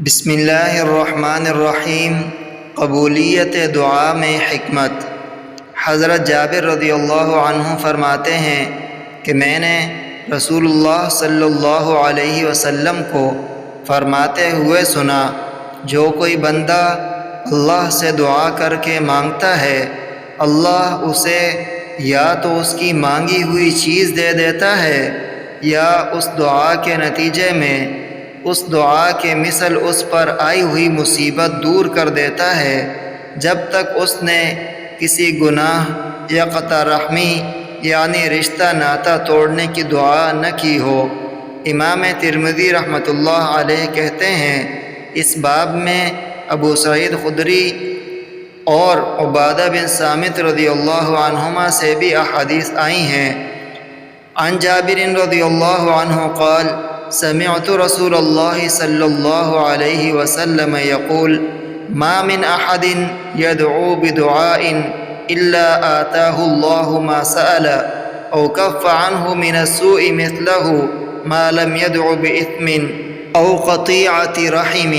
بسم اللہ الرحمن الرحیم۔ قبولیت دعا میں حکمت۔ حضرت جابر رضی اللہ عنہ فرماتے ہیں کہ میں نے رسول اللہ صلی اللہ علیہ وسلم کو فرماتے ہوئے سنا، جو کوئی بندہ اللہ سے دعا کر کے مانگتا ہے، اللہ اسے یا تو اس کی مانگی ہوئی چیز دے دیتا ہے یا اس دعا کے نتیجے میں اس دعا کے مثل اس پر آئی ہوئی مصیبت دور کر دیتا ہے، جب تک اس نے کسی گناہ یا قطع رحمی یعنی رشتہ ناتا توڑنے کی دعا نہ کی ہو۔ امام ترمذی رحمۃ اللہ علیہ کہتے ہیں، اس باب میں ابو سعید خدری اور عبادہ بن صامت رضی اللہ عنہما سے بھی احادیث آئی ہیں۔ عن جابر رضی اللہ عنہ قال سمعت رسول اللہ صلی اللہ علیہ وسلم يقول ما من احد يدعو بدعاء الا آتاه الله ما سأل او كف عنه من السوء مثله ما لم يدع بإثم او قطيعة رحم۔